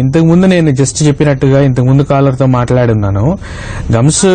ఇంతకు ముందు నేను జస్ట్ చెప్పినట్టుగా ఇంతకు ముందు కాలర్ తో మాట్లాడున్నాను. గమ్స్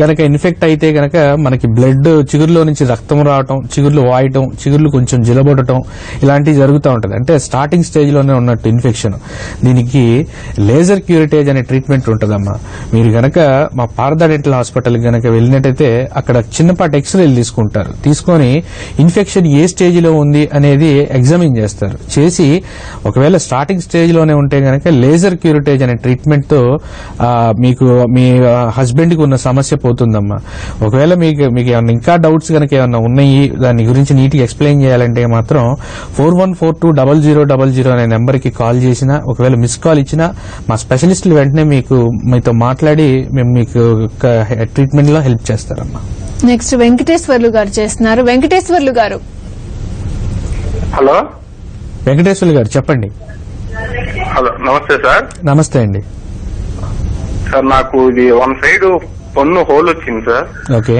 గనక ఇన్ఫెక్ట్ అయితే గనక మనకి బ్లడ్ చిగురులో నుంచి రక్తం రావటం, చిగుర్లు వాయటం, చిగుర్లు కొంచెం జిలబొట్టడం ఇలాంటివి జరుగుతూ ఉంటది. అంటే స్టార్టింగ్ స్టేజ్ లోనే ఉన్నట్టు ఇన్ఫెక్షన్. దీనికి లేజర్ క్యూరిటేజ్ అనే ట్రీట్మెంట్ ఉంటదమ్మా. మీరు గనక మా పారదా డెంటల్ హాస్పిటల్ గనక వెళ్ళినట్టయితే అక్కడ చిన్నపాటి ఎక్స్రేలు తీసుకుంటారు. తీసుకొని ఇన్ఫెక్షన్ ఏ స్టేజ్ లో ఉంది అనేది ఎగ్జామిన్ చేస్తారు. చేసి ఒకవేళ స్టార్టింగ్ స్టేజ్ లోనే ఉంటే గనక లేజర్ క్యూరిటేజ్ అనే ట్రీట్మెంట్ తో మీకు మీ హస్బెండ్ కి ఉన్న సమస్య పోతుందమ్మా. ఒకవేళ మీకు ఏమన్నా ఇంకా డౌట్స్ గనక ఏమన్నా ఉన్నాయి, దాని గురించి నీట్ గా ఎక్స్ప్లెయిన్ చేయాలంటే మాత్రం 41420000 అనే నెంబర్ కి కాల్ చేసినా, ఒకవేళ మిస్ కాల్ ఇచ్చినా మా స్పెషలిస్టులు వెంటనే మీతో మాట్లాడి మేము మీకు ట్రీట్మెంట్ లో హెల్ప్ చేస్తారమ్మా. నెక్స్ట్ వెంకటేశ్వర్లు గారు చేస్తున్నారు. వెంకటేశ్వర్లు గారు. హలో వెంకటేశ్వర్లు గారు చెప్పండి. హలో, నమస్తే సార్. నమస్తే అండి. సార్ నాకు ఇది వన్ సైడ్ పన్ను హోల్ వచ్చింది సార్. ఓకే.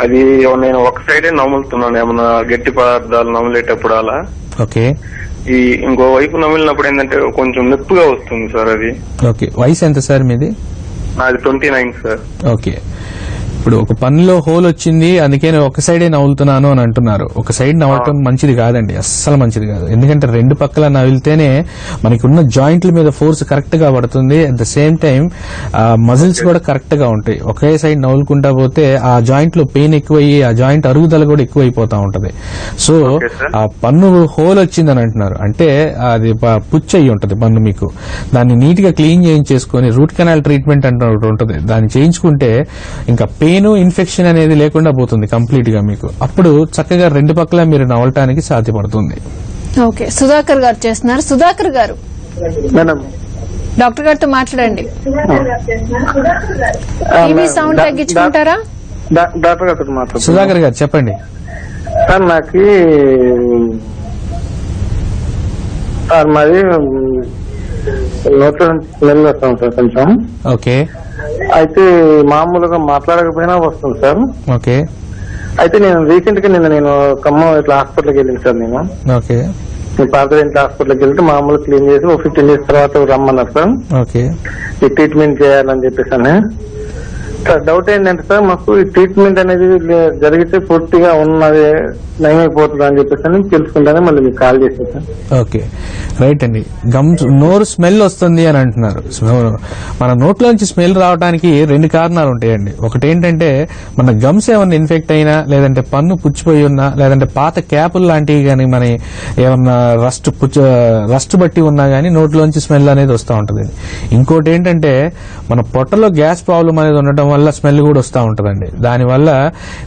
అది నేను ఒక సైడే నములుతున్నాను, ఏమన్నా గట్టి పదార్థాలు నమిలేటప్పుడు అలా. ఓకే. ఈ ఇంకో వైపు నమిలినప్పుడు ఏంటంటే కొంచెం నొప్పిగా వస్తుంది సార్ అది. ఓకే. వయసు ఎంత సార్ మీది? నాది 29 సార్. ఓకే. ఇప్పుడు ఒక పన్నులో హోల్ వచ్చింది, అందుకే నేను ఒక సైడే నవ్వులుతున్నాను అని అంటున్నారు. ఒక సైడ్ నవ్వటం మంచిది కాదండి, అస్సలు మంచిది కాదు. ఎందుకంటే రెండు పక్కల నవ్విలితేనే మనకి ఉన్న జాయింట్ల మీద ఫోర్స్ కరెక్ట్ గా పడుతుంది. At the same time muscles కూడా కరెక్ట్ గా ఉంటాయి. ఒకే సైడ్ నవ్వులుకుంటా పోతే ఆ జాయింట్ లో పెయిన్ ఎక్కువయ్యి ఆ జాయింట్ అరుగుదల కూడా ఎక్కువైపోతా ఉంటది. సో ఆ పన్ను హోల్ వచ్చిందని అంటున్నారు అంటే అది పుచ్చు అయ్యి ఉంటది పన్ను. మీకు దాన్ని నీట్ గా క్లీన్ చేయించేసుకుని రూట్ కెనాల్ ట్రీట్మెంట్ అంటే ఒకటి ఉంటది, దాన్ని చేయించుకుంటే ఇంకా పెయిన్ ఇన్ఫెక్షన్ అనేది లేకుండా పోతుంది కంప్లీట్ గా మీకు. అప్పుడు చక్కగా రెండు పక్కల మీరు నవలటానికి సాధ్యపడుతుంది. ఓకే. సుధాకర్ గారు చేస్తున్నారు. సుధాకర్ గారు డాక్టర్ గారితో మాట్లాడండి. TV sound తగ్గించుకుంటారా? డాక్టర్ గారితో మాట్లాడు. సుధాకర్ గారు చెప్పండి. సార్ నాకు సార్ మాది నోట్లో స్మెల్ వస్తాం సార్ కొంచెం. ఓకే. అయితే మామూలుగా మాట్లాడకపోయినా వస్తుంది సార్. ఓకే. అయితే నేను రీసెంట్ గా నేను ఖమ్మం ఇట్లా హాస్పిటల్కి వెళ్ళింది సార్. నేను ఓకే. పాత ఇంట్లో హాస్పిటల్కి వెళ్తే మామూలుగా క్లీన్ చేసి ఒక 15 days తర్వాత రమ్మన్నారు సార్. ఓకే. ఈ ట్రీట్మెంట్ చేయాలని చెప్పేసి అని. సార్ డౌట్ ఏంటంటే సార్ మాకు ఈ ట్రీట్మెంట్ అనేది జరిగితే పూర్తిగా ఉన్నది నయమైపోతుంది అని చెప్పేసి అని తెలుసుకుంటానే మళ్ళీ మీకు కాల్ చేశాను సార్. ఓకే. రైట్ అండి. గమ్స్ నోరు స్మెల్ వస్తుంది అని అంటున్నారు. మన నోట్లోంచి స్మెల్ రావడానికి రెండు కారణాలు ఉంటాయండి. ఒకటి ఏంటంటే మన గమ్స్ ఏమన్నా ఇన్ఫెక్ట్ అయినా, లేదంటే పన్ను పుచ్చిపోయి ఉన్నా, లేదంటే పాత క్యాపులు లాంటివి కానీ మన ఏమన్నా రస్ట్ బట్టి ఉన్నా గానీ నోట్లోంచి స్మెల్ అనేది వస్తూ ఉంటుంది. ఇంకోటి ఏంటంటే మన పొట్టలో గ్యాస్ ప్రాబ్లం అనేది ఉండటం వల్ల స్మెల్ కూడా వస్తూ ఉంటుందండి. దానివల్ల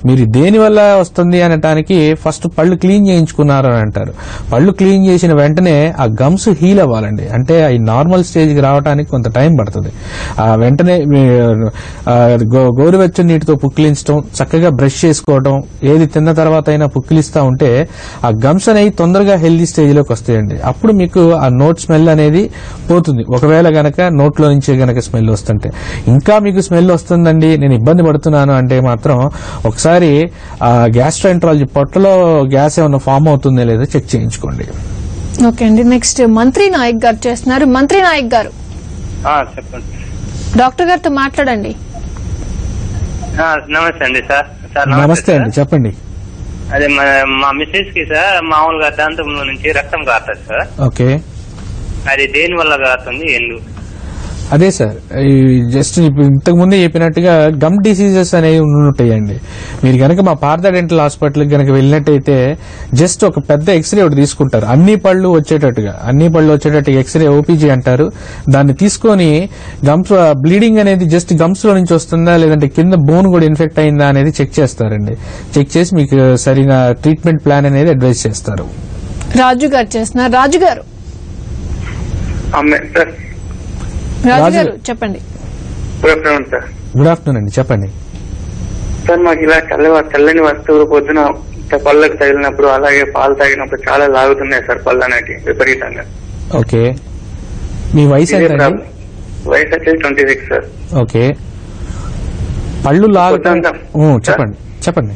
మీరు దేని వల్ల వస్తుంది అనటానికి ఫస్ట్ పళ్ళు క్లీన్ చేయించుకున్నారు అని అంటారు. పళ్ళు క్లీన్ చేసిన వెంటనే ఆ గమ్స్ హీల్ అవ్వాలండి. అంటే ఈ నార్మల్ స్టేజ్కి రావడానికి కొంత టైం పడుతుంది. వెంటనే గోరువెచ్చని నీటితో పుక్కిలించడం, చక్కగా బ్రష్ చేసుకోవడం, ఏది తిన్న తర్వాత అయినా పుక్కిలిస్తా ఉంటే ఆ గమ్స్ అనేవి తొందరగా హెల్దీ స్టేజ్ లోకి వస్తాయండి. అప్పుడు మీకు ఆ నోట్ స్మెల్ అనేది పోతుంది. ఒకవేళ గనక నోట్లో నుంచి గనక స్మెల్ వస్తుంటే, ఇంకా మీకు స్మెల్ వస్తుందండి నేను ఇబ్బంది పడుతున్నాను అంటే మాత్రం ఒకసారి గ్యాస్ట్రోఎంటరాలజీ పొట్టలో గ్యాస్ ఏమన్నా ఫామ్ అవుతుందో లేదో చెక్ చేయించుకోండి. ఓకే అండి. నెక్స్ట్ మంత్రి నాయక్ గారు చేస్తున్నారు. మంత్రి నాయక్ గారు చెప్పండి. డాక్టర్ గారితో మాట్లాడండి. నమస్తే అండి సార్. నమస్తే అండి చెప్పండి. అదే మా మిస్సెస్ కి సార్ మామూలుగా దాంతంలో నుంచి రక్తం కారుతుంది సార్. ఓకే. అది దేని వల్ల కారుతుంది, ఎందుకు? అదే సార్, జస్ట్ ఇంతకు ముందే చెప్పినట్టుగా గమ్ డిసీజెస్ అనేవి ఉంటాయండి. మీరు గనక మా పారదా డెంటల్ హాస్పిటల్ గనక వెళ్ళినట్టయితే జస్ట్ ఒక పెద్ద ఎక్స్రే ఒకటి తీసుకుంటారు, అన్ని పళ్ళు వచ్చేటట్టుగా ఎక్స్రే ఓపీజీ అంటారు. దాన్ని తీసుకొని గమ్స్ బ్లీడింగ్ అనేది జస్ట్ గమ్స్ లో నుంచి వస్తుందా లేదంటే కింద బోన్ కూడా ఇన్ఫెక్ట్ అయిందా అనేది చెక్ చేస్తారండి. చెక్ చేసి మీకు సరైన ట్రీట్మెంట్ ప్లాన్ అనేది అడ్వైస్ చేస్తారు. రాజు గారు చేస్తున్నారు. రాజు గారు చెప్పండి. గుడ్ ఆఫ్టర్నూన్ అండి చెప్పండి. సార్ మాకు ఇలా తెల్లని వస్తువులు పొద్దున పళ్ళకు తగిలినప్పుడు అలాగే పాలు తాగినప్పుడు చాలా లాగుతున్నాయి సార్ పళ్ళు అనేవి విపరీతంగా. ఓకే. మీ వయసు ఎంత? వయసు వచ్చేసి 26 సార్. ఓకే. పళ్ళు లాగుతా చెప్పండి.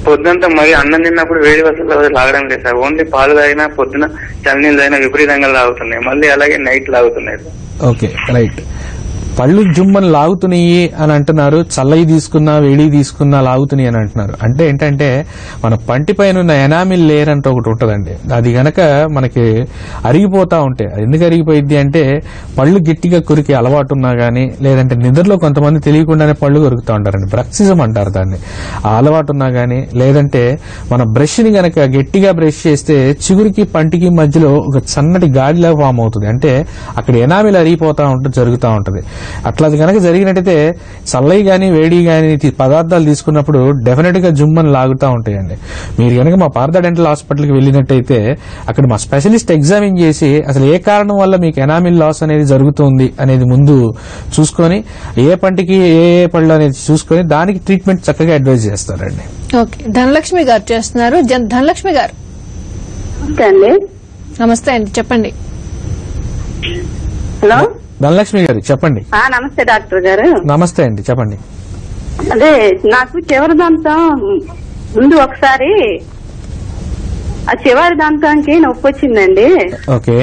పొద్దునంతా మరి అన్నం తిన్నప్పుడు వేడి వసతులు లాగడం లేదు సార్. ఓన్లీ పాలు తాగినా పొద్దున చల్లనీళ్ళు తాగినా విపరీతంగా లాగుతున్నాయి, మళ్ళీ అలాగే నైట్ లాగుతున్నాయి. Okay, right. పళ్ళు జుమ్మని లాగుతున్నాయి అని అంటున్నారు, చల్లయి తీసుకున్నా వేడి తీసుకున్నా లాగుతున్నాయి అని అంటున్నారు. అంటే ఏంటంటే మన పంటి పైన ఉన్న ఎనామిల్ లేయర్ అంటే ఒకటి ఉంటుందండి, అది గనక మనకి అరిగిపోతా ఉంటే, ఎందుకు అరిగిపోయింది అంటే పళ్ళు గట్టిగా కొరికి అలవాటు ఉన్నా గానీ, లేదంటే నిద్రలో కొంతమంది తెలియకుండానే పళ్ళు కొరుకుతూ ఉంటారండి, బ్రక్సిజం అంటారు దాన్ని. ఆ అలవాటు ఉన్నా గానీ, లేదంటే మన బ్రష్ ని గనక గట్టిగా బ్రష్ చేస్తే చిగురికి పంటికి మధ్యలో ఒక సన్నటి గాడిలా ఫామ్ అవుతుంది, అంటే అక్కడ ఎనామిల్ అరిగిపోతా ఉంటుంది, జరుగుతూ ఉంటుంది. అట్లా కనుక జరిగినట్టయితే చల్లయి గాని వేడి గాని పదార్థాలు తీసుకున్నప్పుడు డెఫినెట్ గా జుమ్మని లాగుతూ ఉంటాయండి. మీరు కనుక మా పార్థ డెంటల్ హాస్పిటల్కి వెళ్ళినట్టయితే అక్కడ మా స్పెషలిస్ట్ ఎగ్జామిన్ చేసి అసలు ఏ కారణం వల్ల మీకు ఎనామిల్ లాస్ అనేది జరుగుతుంది అనేది ముందు చూసుకొని, ఏ పంటికి ఏ పళ్ళు అనేది చూసుకొని దానికి ట్రీట్మెంట్ చక్కగా అడ్వైజ్ చేస్తారండి. ఓకే, ధనలక్ష్మి గారు చేస్తున్నారు. ధనలక్ష్మి గారు నమస్తే అండి, చెప్పండి. హలో, ధనలక్ష్మి గారు చెప్పండి. నమస్తే డాక్టర్ గారు. నమస్తే అండి, చెప్పండి. అదే నాకు చివరి దంతం ముందు ఒకసారి ఆ చివరి దంతానికి నొప్పి వచ్చిందండి. ఓకే.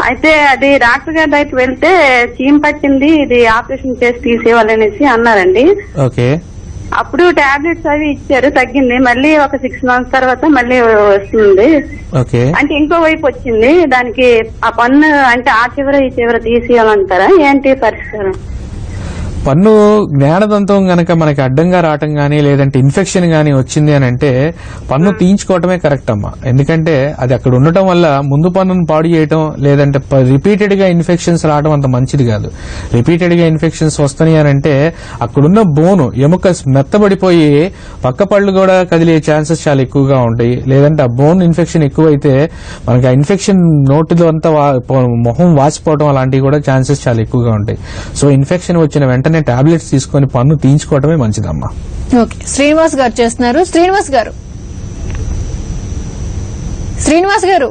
అయితే అది డాక్టర్ గారి దగ్గరికి వెళ్తే చీమ పట్టింది, ఇది ఆపరేషన్ చేసి తీసేయాలనేసి అన్నారండి. ఓకే. అప్పుడు టాబ్లెట్స్ అవి ఇచ్చారు, తగ్గింది. మళ్ళీ ఒక 6 months తర్వాత మళ్ళీ వస్తుంది. ఓకే. అంటే ఇంకో వైపు వచ్చింది. దానికి ఆ పన్ను అంటే ఆ చివర ఈ చివర తీసేయాలంటారా, ఏంటి పరిష్కారం? పన్ను జ్ఞానదంతం గనక మనకి అడ్డంగా రావటం గానీ లేదంటే ఇన్ఫెక్షన్ గానీ వచ్చింది అని అంటే పన్ను తీయించుకోవటమే కరెక్ట్ అమ్మా. ఎందుకంటే అది అక్కడ ఉండటం వల్ల ముందు పన్నును పాడు చేయటం లేదంటే రిపీటెడ్ గా ఇన్ఫెక్షన్స్ రావడం అంత మంచిది కాదు. రిపీటెడ్ గా ఇన్ఫెక్షన్స్ వస్తున్నాయి అని అంటే అక్కడున్న బోను ఎముక మెత్తబడిపోయి పక్క పళ్ళు కూడా కదిలే ఛాన్సెస్ చాలా ఎక్కువగా ఉంటాయి. లేదంటే ఆ బోన్ ఇన్ఫెక్షన్ ఎక్కువైతే మనకి ఆ ఇన్ఫెక్షన్ నోటిలో అంతా మొహం వాసిపోవడం అలాంటివి కూడా ఛాన్సెస్ చాలా ఎక్కువగా ఉంటాయి. సో ఇన్ఫెక్షన్ వచ్చిన వెంటనే టాబ్లెట్స్ తీసుకొని పన్ను తీయించుకోవటమే మంచిదమ్మా. ఓకే, శ్రీనివాస్ గారు చేస్తున్నారు. శ్రీనివాస్ గారు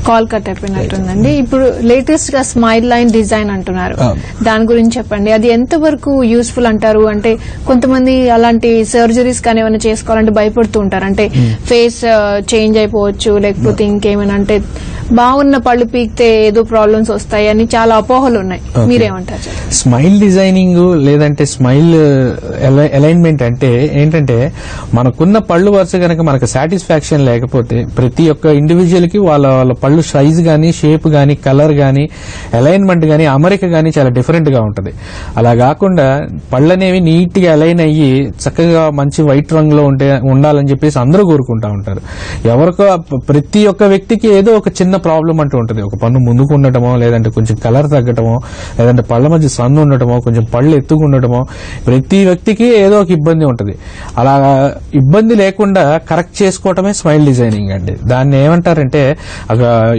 కాల్ కట్ అయిపోయినట్టుందండి. ఇప్పుడు లేటెస్ట్ గా స్మైల్ లైన్ డిజైన్ అంటున్నారు, దాని గురించి చెప్పండి. అది ఎంత వరకు యూస్ఫుల్ అంటారు? అంటే కొంతమంది అలాంటి సర్జరీస్ కానీ ఏమైనా చేసుకోవాలంటే భయపడుతూ ఉంటారు, అంటే ఫేస్ చేంజ్ అయిపోవచ్చు లేకపోతే ఇంకేమైనా, అంటే బాగున్న పళ్ళు పీకితే ఏదో ప్రాబ్లమ్స్ వస్తాయి అని చాలా అపోహలు ఉన్నాయి. మీరేమంటారు? స్మైల్ డిజైనింగ్ లేదంటే స్మైల్ అలైన్మెంట్ అంటే ఏంటంటే మనకున్న పళ్ళు వరుస కనుక మనకు సాటిస్ఫాక్షన్ లేకపోతే ప్రతి ఒక్క ఇండివిజువల్ కి వాళ్ళ పళ్ళు సైజ్ గానీ షేప్ గానీ కలర్ గానీ అలైన్మెంట్ గానీ అమరిక గానీ చాలా డిఫరెంట్ గా ఉంటది. అలా కాకుండా పళ్ళు అనేవి నీట్ గా అలైన్ అయ్యి చక్కగా మంచి వైట్ రంగులో ఉండాలని చెప్పేసి అందరూ కోరుకుంటా ఉంటారు. ఎవరికో ప్రతి ఒక్క వ్యక్తికి ఏదో ఒక చిన్న ప్రాబ్లం అంటూ ఉంటది. ఒక పన్ను ముందుకు ఉండటమో లేదంటే కొంచెం కలర్ తగ్గటమో లేదంటే పళ్ళ మధ్య సన్ను ఉండటమో కొంచెం పళ్ళు ఎత్తుకు ఉండటమో ప్రతి వ్యక్తికి ఏదో ఒక ఇబ్బంది ఉంటది. అలా ఇబ్బంది లేకుండా కరెక్ట్ చేసుకోవటమే స్మైల్ డిజైనింగ్ అండి. దాన్ని ఏమంటారంటే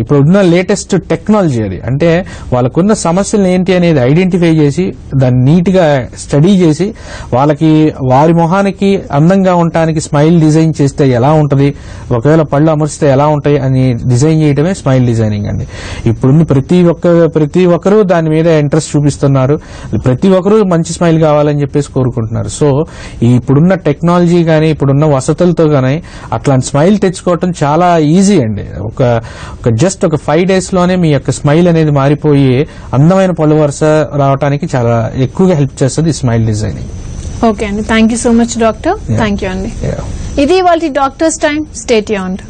ఇప్పుడు ఉన్న లేటెస్ట్ టెక్నాలజీ అది. అంటే వాళ్ళకున్న సమస్యలు ఏంటి అనేది ఐడెంటిఫై చేసి దాన్ని నీట్ గా స్టడీ చేసి వాళ్ళకి వారి మొహానికి అందంగా ఉండటానికి స్మైల్ డిజైన్ చేస్తే ఎలా ఉంటది, ఒకవేళ పళ్ళు అమర్చితే ఎలా ఉంటాయి అని డిజైన్ చేయడమే స్మైల్ డిజైనింగ్ అండి. ఇప్పుడున్న ప్రతి ఒక్కరూ దాని మీద ఇంట్రెస్ట్ చూపిస్తున్నారు. ప్రతి ఒక్కరూ మంచి స్మైల్ కావాలని చెప్పేసి కోరుకుంటున్నారు. సో ఇప్పుడున్న టెక్నాలజీ గానీ ఇప్పుడున్న వసతులతో గానీ అట్లాంటి స్మైల్ తెచ్చుకోవటం చాలా ఈజీ అండి. జస్ట్ ఒక 5 days లోనే మీ యొక్క స్మైల్ అనేది మారిపోయి అందమైన పళ్ళు వరుస రావడానికి చాలా ఎక్కువగా హెల్ప్ చేస్తుంది స్మైల్ డిజైనింగ్. ఓకే అండి, thank you so much doctor. Thank you అండి. ఇది వాళ్ళ డాక్టర్స్ టైం. Stay tuned.